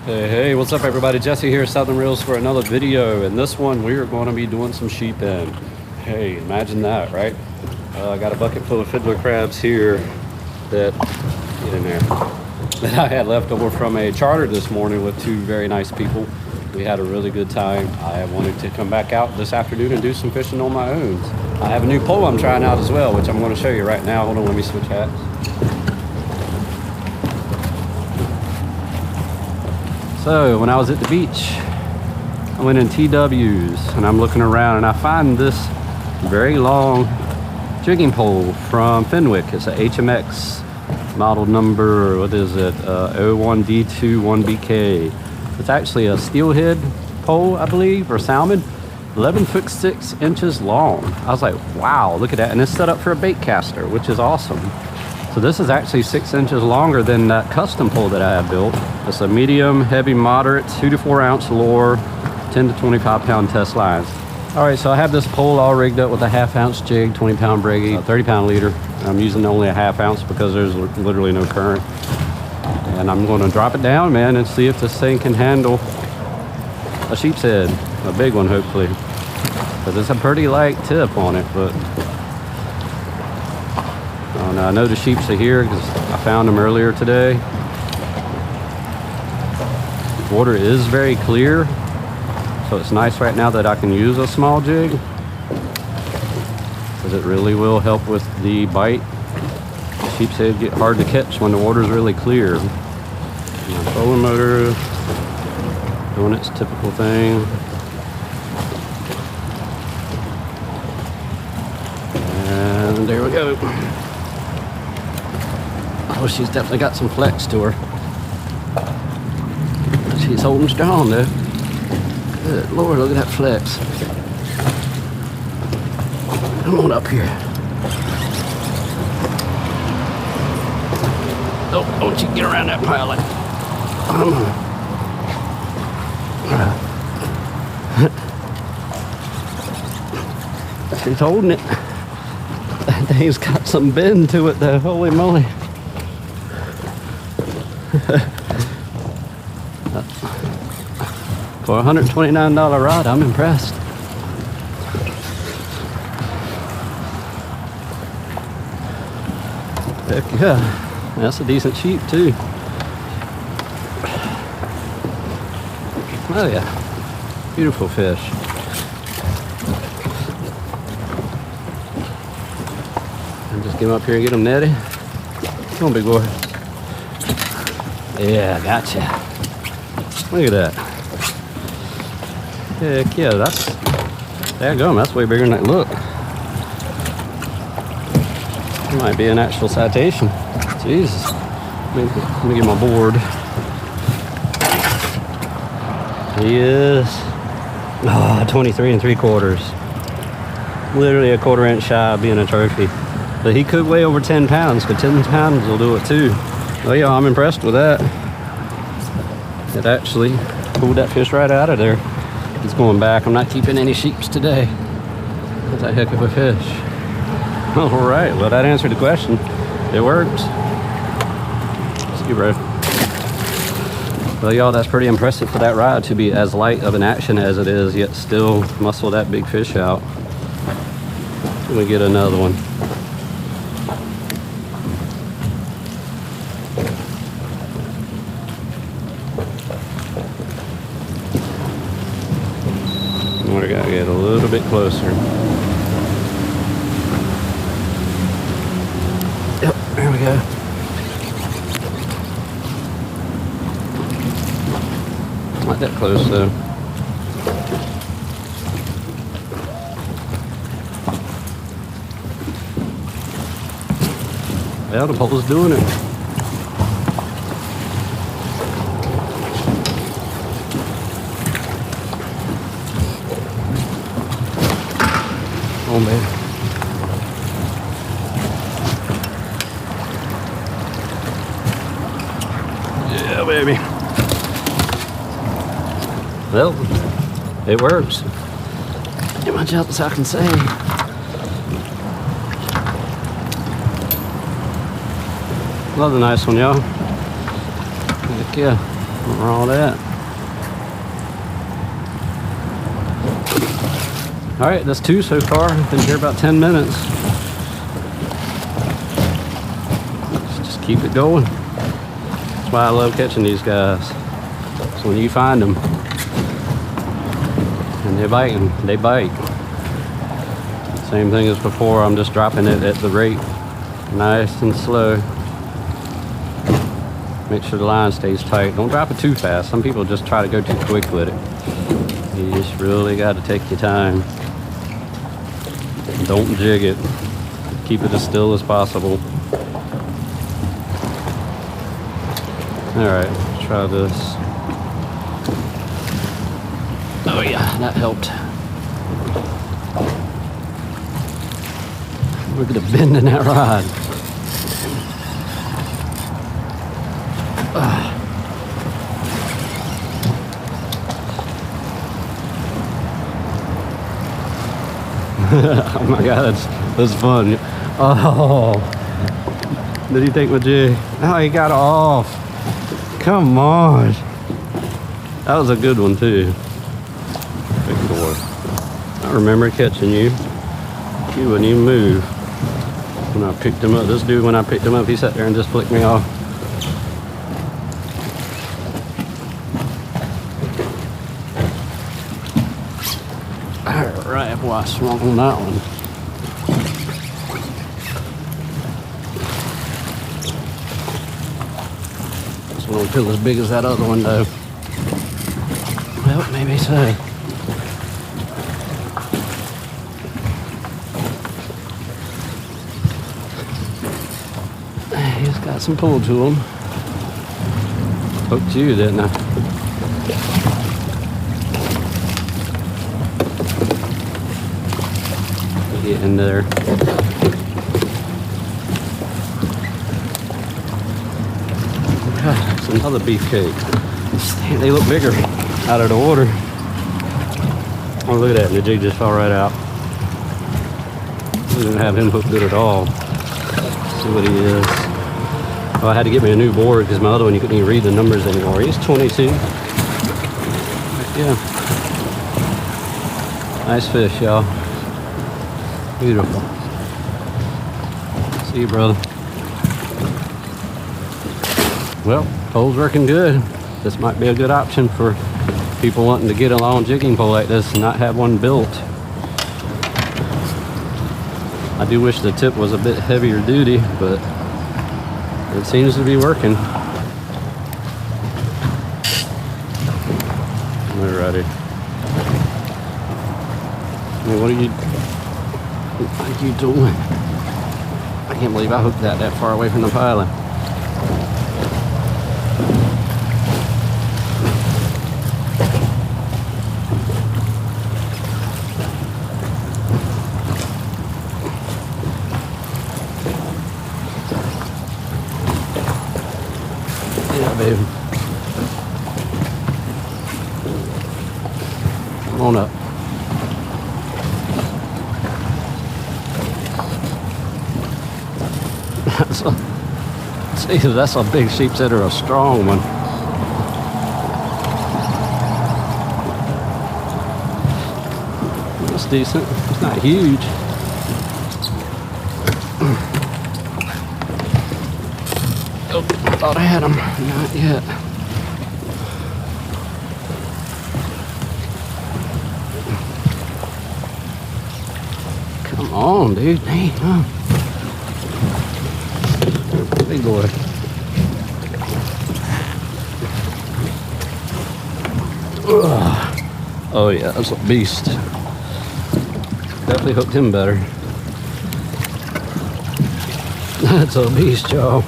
Hey, what's up everybody? Jesse here, Southern Reels for another video. In this one, we are going to be doing some sheep in. Hey, imagine that, right? I got a bucket full of fiddler crabs here that, get in there, that I had left over from a charter this morning with two very nice people. We had a really good time. I wanted to come back out this afternoon and do some fishing on my own. I have a new pole I'm trying out as well, which I'm going to show you right now. Hold on, let me switch hats. So when I was at the beach, I went in TW's and I'm looking around and I find this very long jigging pole from Fenwick. It's a HMX model number, what is it, 01D21BK. It's actually a steelhead pole, I believe, or salmon, 11 foot 6 inches long. I was like, wow, look at that. And it's set up for a bait caster, which is awesome. So this is actually 6 inches longer than that custom pole that I have built. It's a medium, heavy, moderate, 2 to 4 ounce lure, 10 to 25 pound test lines. All right, so I have this pole all rigged up with a half ounce jig, 20 pound braggie, 30 pound leader. I'm using only a half ounce because there's literally no current. And I'm going to drop it down, man, and see if this thing can handle a sheep's head, a big one, hopefully. Because it's a pretty light tip on it, but I know the sheeps are here because I found them earlier today. The water is very clear, so it's nice right now that I can use a small jig because it really will help with the bite. The sheep's head get hard to catch when the water is really clear. My trolling motor doing its typical thing. And there we go. Oh, she's definitely got some flex to her. She's holding strong though. Good Lord, look at that flex. Come on up here. Oh, don't you get around that pilot. She's holding it. That thing's got some bend to it though, holy moly. For a $129 rod, I'm impressed. Heck yeah, that's a decent sheep too. Oh yeah, beautiful fish. And just get him up here and get him netty. Come on, big boy. Yeah, gotcha. Look at that. Heck yeah, there you go, that's way bigger than that look. It might be an actual citation. Jesus. Let me get my board. He is 23 3/4. Literally a 1/4 inch shy of being a trophy. But he could weigh over 10 pounds, but 10 pounds will do it too. Oh yeah, I'm impressed with that. It actually pulled that fish right out of there. He's going back. I'm not keeping any sheeps today. That's a heck of a fish. All right, well that answered the question. It works. See you, bro. Well, y'all, that's pretty impressive for that rod to be as light of an action as it is, yet still muscle that big fish out. Let me get another one. We gotta get a little bit closer. Yep, there we go. Not that close though. Well, the pole's doing it. Come on, baby. Yeah, baby. Well, it works. Not much else I can say. Another nice one, y'all. Heck yeah. What's wrong with that? Alright, that's 2 so far. Been here about 10 minutes. Let's just keep it going. That's why I love catching these guys. So when you find them and they're biting, they bite. Same thing as before, I'm just dropping it at the rate. Nice and slow. Make sure the line stays tight. Don't drop it too fast. Some people just try to go too quick with it. You just really got to take your time. Don't jig it. Keep it as still as possible. Alright, let's try this. Oh yeah, that helped. Look at the bend in that rod. Oh my god, that's fun. Oh, did he take my jig? Oh, he got off. Come on. That was a good one too. Big boy. I remember catching you. You wouldn't even move when I picked him up. This dude, when I picked him up, he sat there and just flicked me off. Alright, boy, I swung on that one. This one don't feel as big as that other one though. Well, maybe so. He's got some pull to him. Hooked you, didn't I? Get in there. It's another beefcake. They look bigger out of the water. Oh, look at that. And the jig just fell right out. We didn't have him hooked good at all. Let's see what he is. Well, I had to get me a new board because my other one you couldn't even read the numbers anymore. He's 22. Yeah. Nice fish, y'all. Beautiful. See you, brother. Well, pole's working good. This might be a good option for people wanting to get a long jigging pole like this and not have one built. I do wish the tip was a bit heavier duty, but it seems to be working. Alrighty. Hey, what are you doing? I can't believe I hooked that far away from the piling. Yeah, baby. Come on up. That's a big sheep's head or a strong one. That's decent. It's not huge. Oh, I thought I had him. Not yet. Come on, dude. Hey, huh? Big boy. Ugh. Oh yeah, that's a beast. Definitely hooked him better. That's a beast, y'all.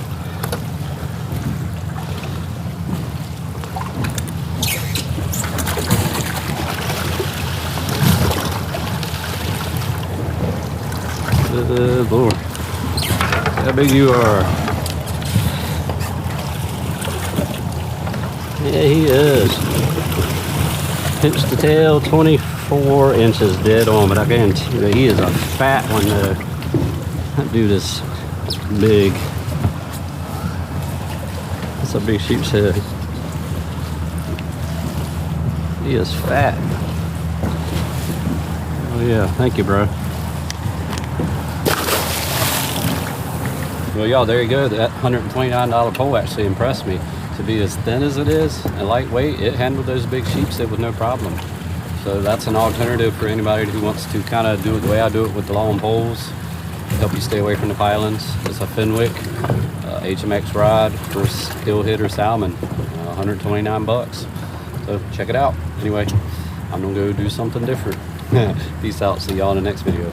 Good Lord. How big you are. Yeah, he is. Pinch the tail, 24 inches dead on, but I guarantee you he is a fat one though. That dude is big. That's a big sheep's head. He is fat. Oh yeah, thank you, bro. Well, y'all, there you go. That $129 pole actually impressed me. To be as thin as it is and lightweight, it handled those big sheep set with no problem. So that's an alternative for anybody who wants to kind of do it the way I do it with the long poles. Help you stay away from the pilings. It's a Fenwick HMX rod for hill hitter salmon. 129 bucks. So check it out. Anyway, I'm gonna go do something different. Peace out. See y'all in the next video.